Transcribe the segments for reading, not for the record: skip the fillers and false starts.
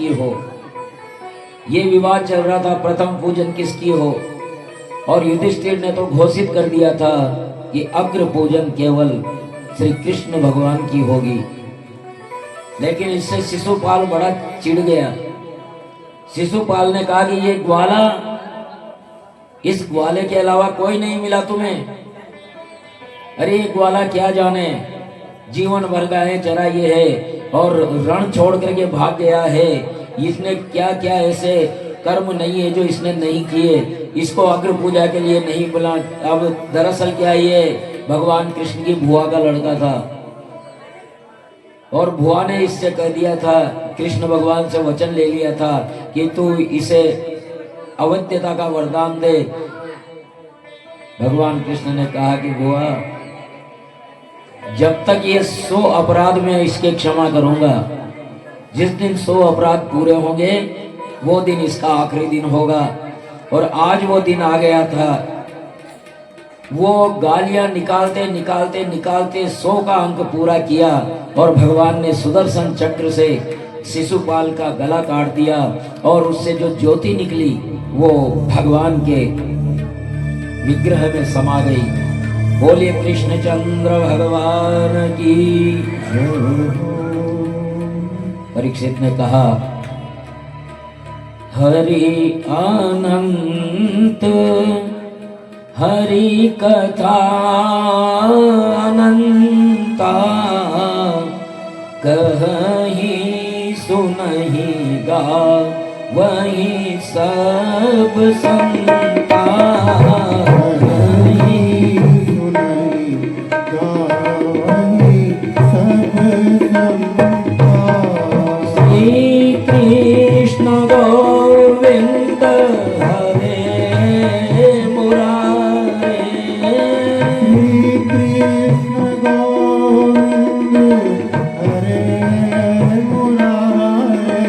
किसकी हो। ये विवाद चल रहा था प्रथम पूजन किसकी हो, और युधिष्ठिर ने तो घोषित कर दिया था कि अग्र पूजन केवल श्री कृष्ण भगवान की होगी। लेकिन इससे शिशुपाल बड़ा चिढ़ गया। शिशुपाल ने कहा कि ये ग्वाला, इस ग्वाले के अलावा कोई नहीं मिला तुम्हें। अरे ये ग्वाला क्या जाने, जीवन भर गाय चरा ये है और रण छोड़ करके भाग गया है। इसने क्या क्या ऐसे कर्म नहीं है जो इसने नहीं किए, इसको अग्र पूजा के लिए नहीं बुला। अब दरअसल क्या, ये भगवान कृष्ण की बुआ का लड़का था, और बुआ ने इससे कह दिया था, कृष्ण भगवान से वचन ले लिया था कि तू इसे अवध्यता का वरदान दे। भगवान कृष्ण ने कहा कि बुआ, जब तक ये 100 अपराध में इसके क्षमा करूंगा, जिस दिन 100 अपराध पूरे होंगे वो दिन इसका आखिरी दिन होगा। और आज वो दिन आ गया था। वो गालियां निकालते निकालते निकालते 100 का अंक पूरा किया, और भगवान ने सुदर्शन चक्र से शिशुपाल का गला काट दिया, और उससे जो ज्योति निकली वो भगवान के विग्रह में समा गई। बोलिए कृष्णचंद्र भगवान की। परीक्षित ने कहा, हरि अनंत हरि कथा अनंता, कहीं सुनहि गा वही सब संता। श्री कृष्ण गोविंद हरे मुरारे, श्री कृष्ण गोविंद हरे मुरारे,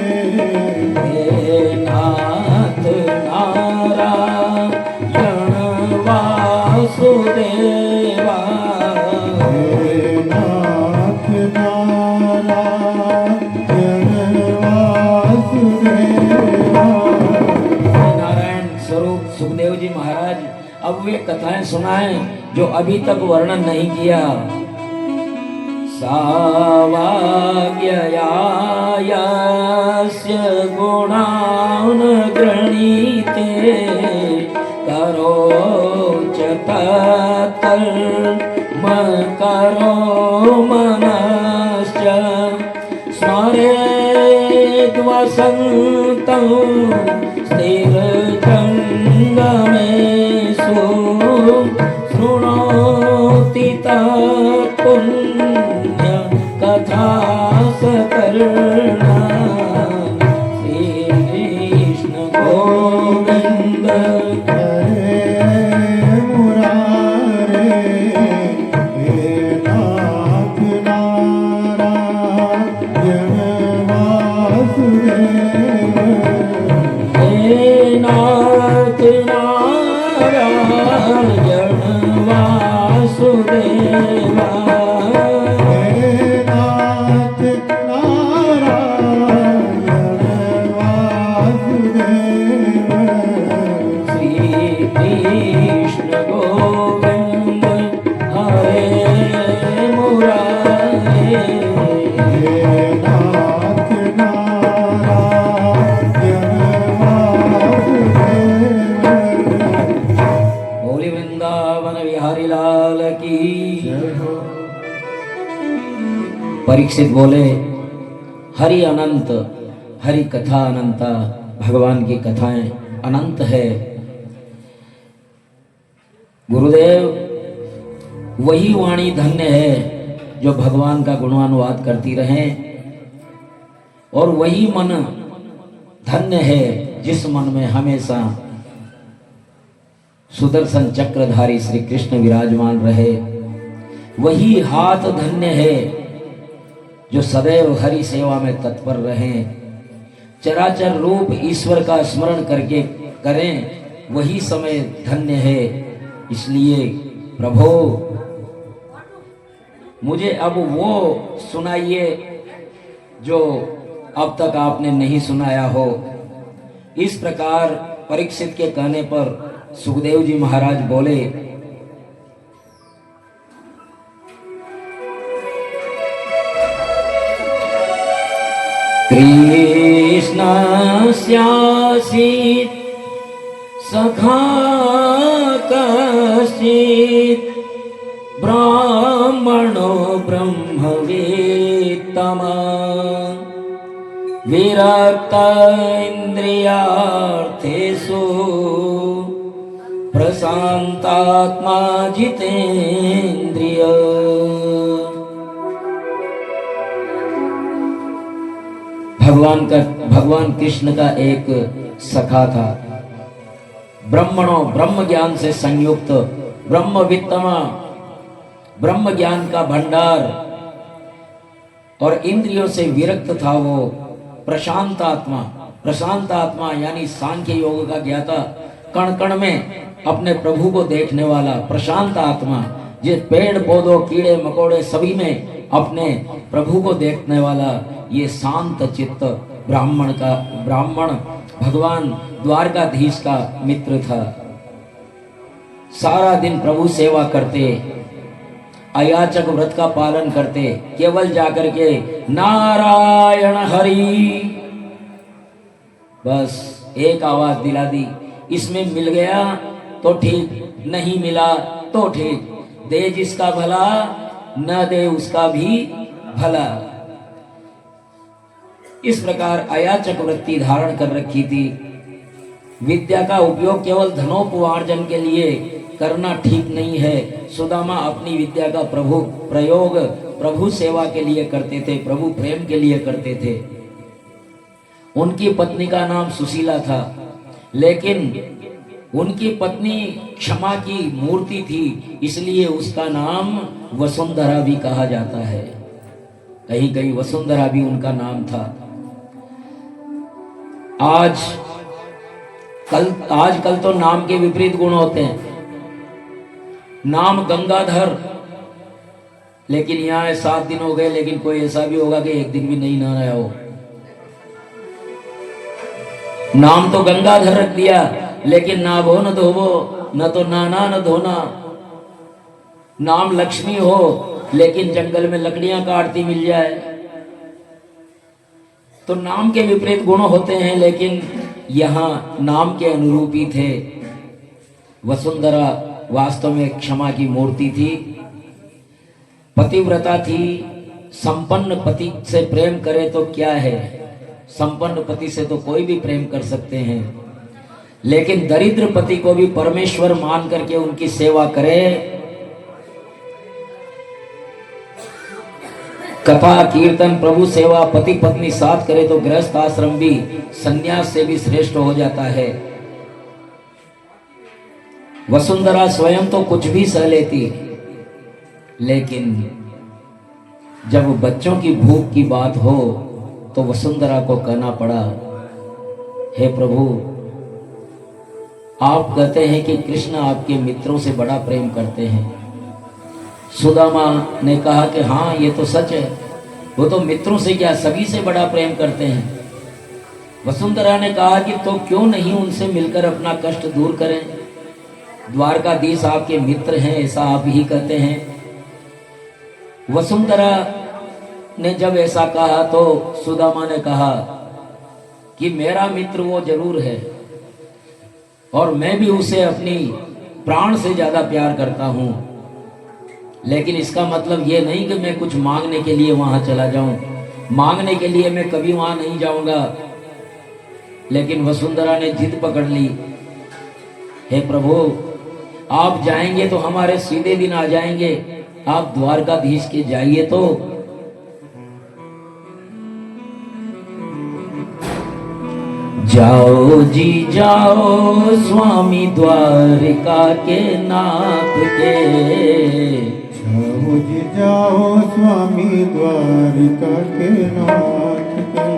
हे नाथ नारायण वासुदेवा, हे नाथ नारायण वासुदेवा। नारायण स्वरूप सुखदेव जी महाराज अब वे कथाएं सुनाएं जो अभी तक वर्णन नहीं किया। सावाग्ययास्य गुणान् गृणीते, करोच तत्कर्म करो मनश्च, स्मरेद् वसन्तं स्थिरजङ्गमेषु, शृणोति तत्पुण्य कथा सकर्णा। श्रीकृष्ण गोविंद हरे मुरारे, हे नाथ नारायण वासुदेवा, हे नाथ नारायण वासुदेवा, हे नाथ नारायण वासुदेवा। श्री कृष्ण गोविंद हरे मुरारे, हे नाथ नारायण वासुदेवा। बोली वृंदावन बिहारी लाल की। जय हो। परीक्षित बोले, हरि अनंत, हरि कथा अनंता, भगवान की कथाएं अनंत है। गुरुदेव, वही वाणी धन्य है जो भगवान का गुणानुवाद करती रहे, और वही मन धन्य है जिस मन में हमेशा सुदर्शन चक्रधारी श्री कृष्ण विराजमान रहे। वही हाथ धन्य है जो सदैव हरि सेवा में तत्पर रहें, चराचर रूप ईश्वर का स्मरण करके करें, वही समय धन्य है। इसलिए प्रभु मुझे अब वो सुनाइए जो अब तक आपने नहीं सुनाया हो। इस प्रकार परीक्षित के कहने पर सुखदेव जी महाराज बोले, कृष्णस्यासीत् सखा कश्चित् ब्राह्मणो ब्रह्मवेत्तमा विरक्त इन्द्रियार्थेषु प्रशान्तात्मा जितेन्द्रिय। भगवान कृष्ण का एक सखा था, ब्रह्मणों ब्रह्म ज्ञान से संयुक्त, ब्रह्मवित्तमा ब्रह्म ज्ञान का भंडार, और इंद्रियों से विरक्त था वो, प्रशांत आत्मा। प्रशांत आत्मा यानी सांख्य योग का ज्ञाता, कण कण में अपने प्रभु को देखने वाला प्रशांत आत्मा, जिस पेड़ पौधों कीड़े मकोड़े सभी में अपने प्रभु को देखने वाला, ये शांत चित्त ब्राह्मण भगवान द्वारकाधीश का मित्र था। सारा दिन प्रभु सेवा करते, अयाचक व्रत का पालन करते, केवल जाकर के नारायण हरि, बस एक आवाज दिला दी। इसमें मिल गया तो ठीक, नहीं मिला तो ठीक, दे जिसका भला न दे उसका भी भला। इस प्रकार अयाचक वृत्ति धारण कर रखी थी। विद्या का उपयोग केवल धनोपार्जन के लिए करना ठीक नहीं है। सुदामा अपनी विद्या का प्रयोग प्रभु सेवा के लिए करते थे, प्रभु प्रेम के लिए करते थे। उनकी पत्नी का नाम सुशीला था, लेकिन उनकी पत्नी क्षमा की मूर्ति थी, इसलिए उसका नाम वसुंधरा भी कहा जाता है। कहीं कहीं वसुंधरा भी उनका नाम था। आजकल तो नाम के विपरीत गुण होते हैं। नाम गंगाधर, लेकिन यहाँ 7 दिन हो गए, लेकिन कोई ऐसा भी होगा कि एक दिन भी नहीं नहाया हो। नाम तो गंगाधर रख दिया, लेकिन ना भो न धोवो, न तो नाना न धोना। नाम लक्ष्मी हो, लेकिन जंगल में लकड़ियां काटती मिल जाए। तो नाम के विपरीत गुण होते हैं, लेकिन यहाँ नाम के अनुरूप ही थे। वसुंधरा वास्तव में क्षमा की मूर्ति थी, पतिव्रता थी। संपन्न पति से प्रेम करे तो क्या है, संपन्न पति से तो कोई भी प्रेम कर सकते हैं, लेकिन दरिद्र पति को भी परमेश्वर मान करके उनकी सेवा करे। कथा कीर्तन प्रभु सेवा पति पत्नी साथ करे तो गृहस्थ आश्रम भी संन्यास से भी श्रेष्ठ हो जाता है। वसुंधरा स्वयं तो कुछ भी सह लेती, लेकिन जब बच्चों की भूख की बात हो तो वसुंधरा को कहना पड़ा, हे प्रभु, आप कहते हैं कि कृष्ण आपके मित्रों से बड़ा प्रेम करते हैं। सुदामा ने कहा कि हाँ, ये तो सच है, वो तो मित्रों से क्या सभी से बड़ा प्रेम करते हैं। वसुंधरा ने कहा कि तो क्यों नहीं उनसे मिलकर अपना कष्ट दूर करें, द्वारकाधीश आपके मित्र हैं, ऐसा आप ही कहते हैं। वसुंधरा ने जब ऐसा कहा तो सुदामा ने कहा कि मेरा मित्र वो जरूर है, और मैं भी उसे अपनी प्राण से ज्यादा प्यार करता हूं, लेकिन इसका मतलब ये नहीं कि मैं कुछ मांगने के लिए वहां चला जाऊं। मांगने के लिए मैं कभी वहां नहीं जाऊंगा। लेकिन वसुंधरा ने जिद पकड़ ली, हे प्रभु, आप जाएंगे तो हमारे सीधे दिन आ जाएंगे, आप द्वारकाधीश के जाइए तो। जाओ जी जाओ स्वामी द्वारिका के नाथ के, जाओ जी जाओ स्वामी द्वारिका के नाथ के।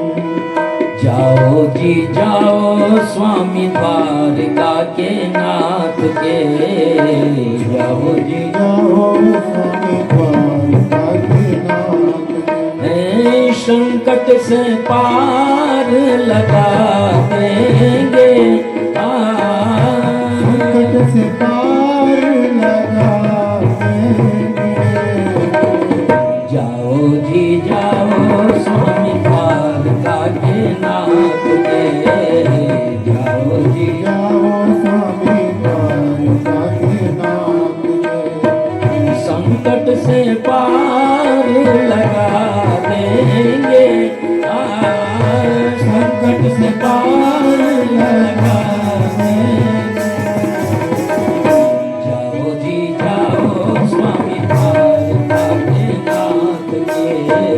जाओ जी जाओ स्वामी द्वारिका के नाथ के, जाओ जी जाओ स्वामी द्वारिका के नाथ के। शंकर संकट से पार लगा देंगे, संकट से पार लगा देंगे। जाओ जी जाओ स्वामी द्वारका के नाथ के, जाओ जी जाओ स्वामी द्वारका के नाथ के। संकट से पार लगा देंगे, संकट से पार लगा देंगे। जाओ जी जाओ स्वामी द्वारका के नाथ के,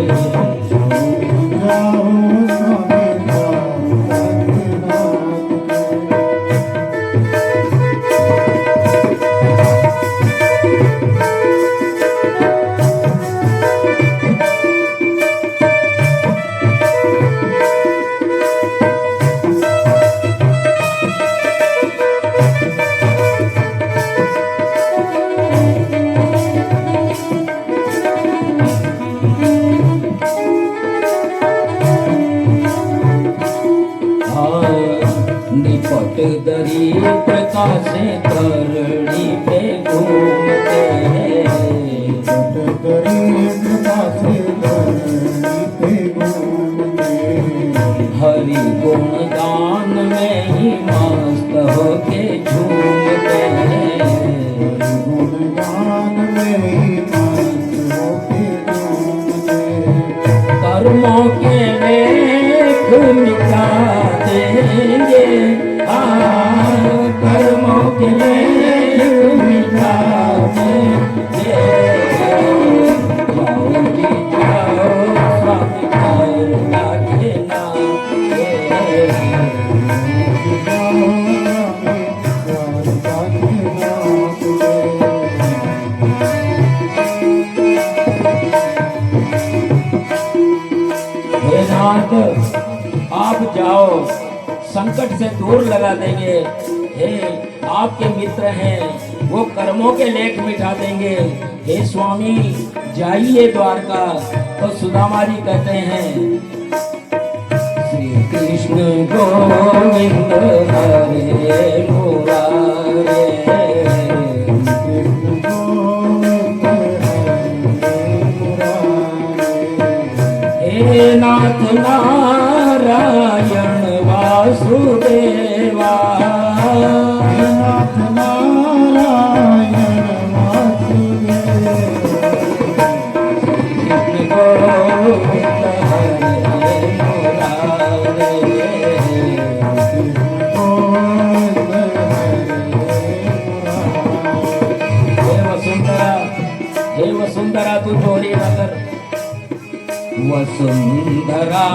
जाओ स्वामी द्वारका के नाथ के। निपट दरिद्र का से करणी पे घूमते, दरिद्र का से धरणी पे घूमते। हरि गुण गान में ही मस्त होके झूमते, गुणगान में ही मस्त होके झूमते। कर्मों के लेख मिटा देंगे, कर्मों के लेख मिटा देंगे। जाओ जी जाओ स्वामी द्वारका के नाथ के, जाओ स्वामी द्वारका के नाथ के। हे नाथ आप जाओ, संकट से दूर लगा देंगे। हे आपके मित्र हैं, वो कर्मों के लेख मिटा देंगे। हे स्वामी जाइए द्वारका। तो सुदामा जी कहते हैं, श्री कृष्ण गोविंद हरे मुरारे, कृष्ण गोविंद हरे मुरारे। हे नाथ नारायण वासुदेवा, नाथ नारायण वासुदेवा। कृष्ण गोविंद हरे मुरारे, कृष्ण गोविंद हरे मुरारे। हे वसुंधरा तू चोरी न कर, वसुंधरा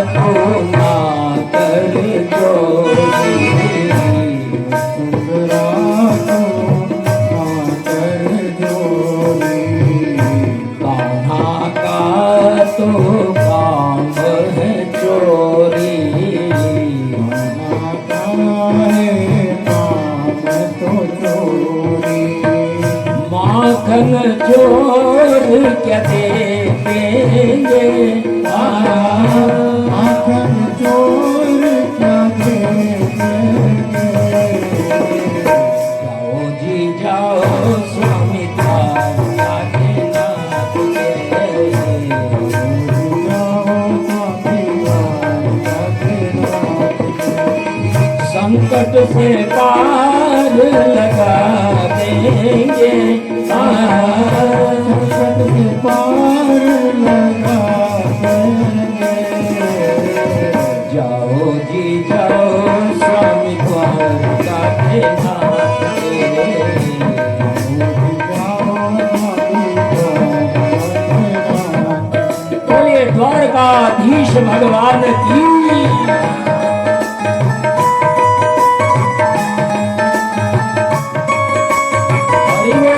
तू ना कर चोरी, सुंदरा को आकर जोड़ी। कान्हा का तो काम है चोरी, हमारे काम तो चोरी। माखन चोर क्या देंगे, आखन चोर क्या देंगे। जाओ जी जाओ स्वामी द्वारका के नाथ के, जाओ स्वामी द्वारका के नाथ के। संकट से पार लगा देंगे, संकट से पार लगा देंगे। जाओ जी जाओ स्वामी द्वारका के नाथ के, जाओ स्वामी द्वारका के नाथ के। बोलिए द्वारकाधीश भगवान की। हरि बोल।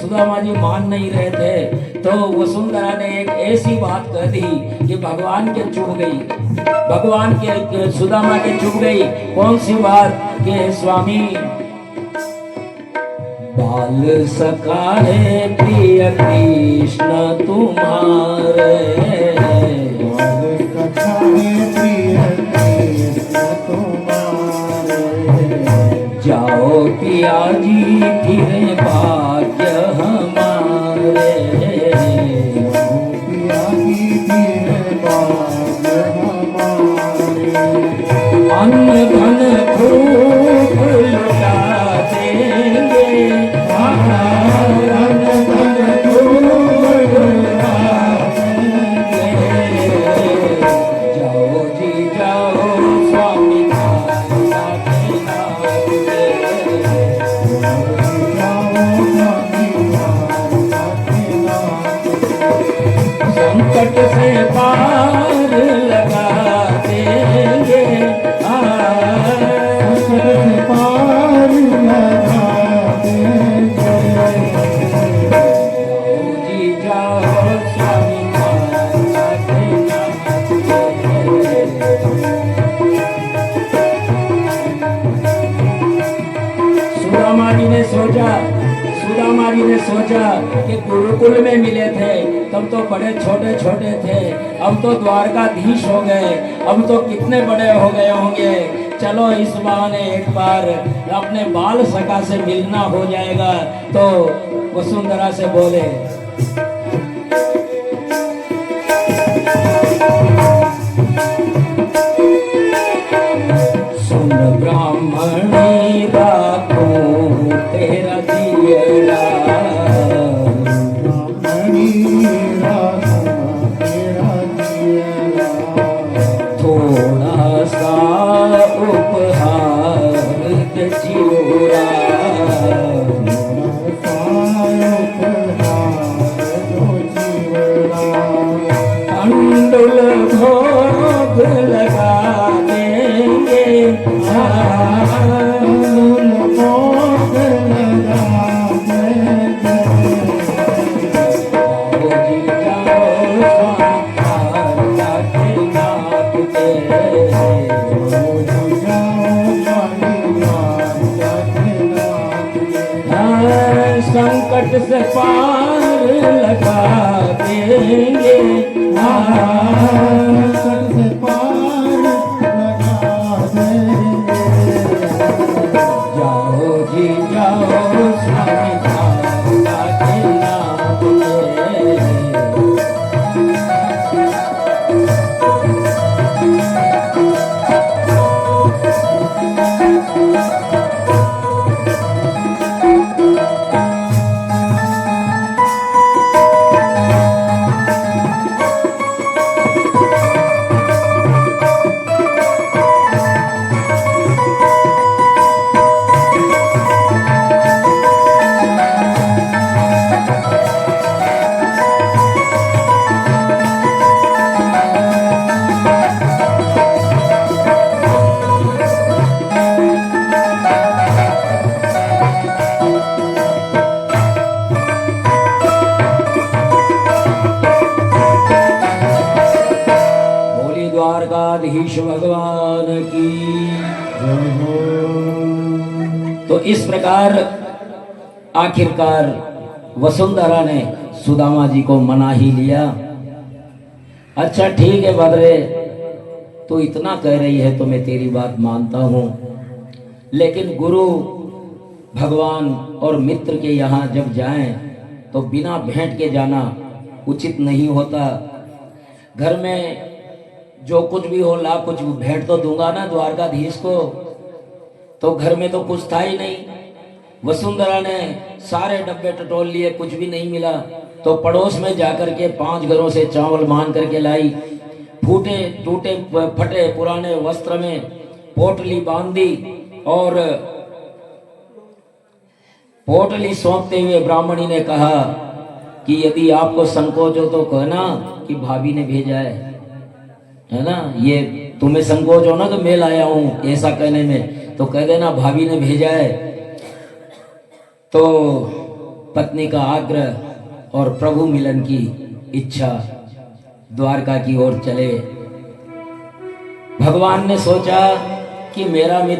सुदामा जी मान नहीं रहे थे, तो वसुंधरा ने एक ऐसी बात कह दी कि भगवान के चुभ गई, भगवान के सुदामा के चुभ गई। कौन सी बात? के स्वामी बाल सखा है प्रिय कृष्ण तुम्हारे, कथा है प्रिय कृष्ण तुम्हारे, जाओ पिया जी फिर भाग्य हमारे, पिया की फिर भाग्य हमारे, अन्न धन खूब लुटा देंगे, अन्न धन खूब लुटा देंगे, जाओ जी जाओ स्वामी का संकट से पार लगा देंगे, पार लगा देंगे, जाओ जी जाओ स्वामी सुदामा जी ने सोचा कि गुरुकुल में मिले थे तब तो बड़े छोटे छोटे थे, अब तो द्वारकाधीश हो गए, अब तो कितने बड़े हो गए होंगे, चलो इस बहाने एक बार अपने बाल सखा से मिलना हो जाएगा। तो वसुंधरा से बोले, सुन ब्राह्मणी राखूं तेरा दियरा, थोड़ा सा उपहार दे चिउरा, कंडुल भोग लगा देंगे, भोग लगा देंगे, संकट से पार लगा देंगे, संकट से पार लगा देंगे, जाओ जी जाओ स्वामी का नाम ले। द्वारकाधीश भगवान की। तो इस प्रकार आखिरकार वसुंधरा ने सुदामा जी को मना ही लिया। अच्छा ठीक है बदरे, तू इतना कह रही है तो मैं तेरी बात मानता हूँ, लेकिन गुरु भगवान और मित्र के यहाँ जब जाएं तो बिना भेंट के जाना उचित नहीं होता। घर में जो कुछ भी हो ला कुछ भेंट तो दूंगा ना द्वारकाधीश को, तो घर में तो कुछ था ही नहीं। वसुंधरा ने सारे डब्बे टटोल लिए, कुछ भी नहीं मिला, तो पड़ोस में जाकर के 5 घरों से चावल मान करके लाई। फूटे टूटे फटे पुराने वस्त्र में पोटली बांध दी और पोटली सौंपते हुए ब्राह्मणी ने कहा कि यदि आपको संकोच हो तो कहना कि भाभी ने भेजा है ना, ये तुम्हें संकोच हो ना कि मैं लाया हूं ऐसा कहने में, तो कह देना भाभी ने भेजा है। तो पत्नी का आग्रह और प्रभु मिलन की इच्छा द्वारका की ओर चले। भगवान ने सोचा कि मेरा मित्र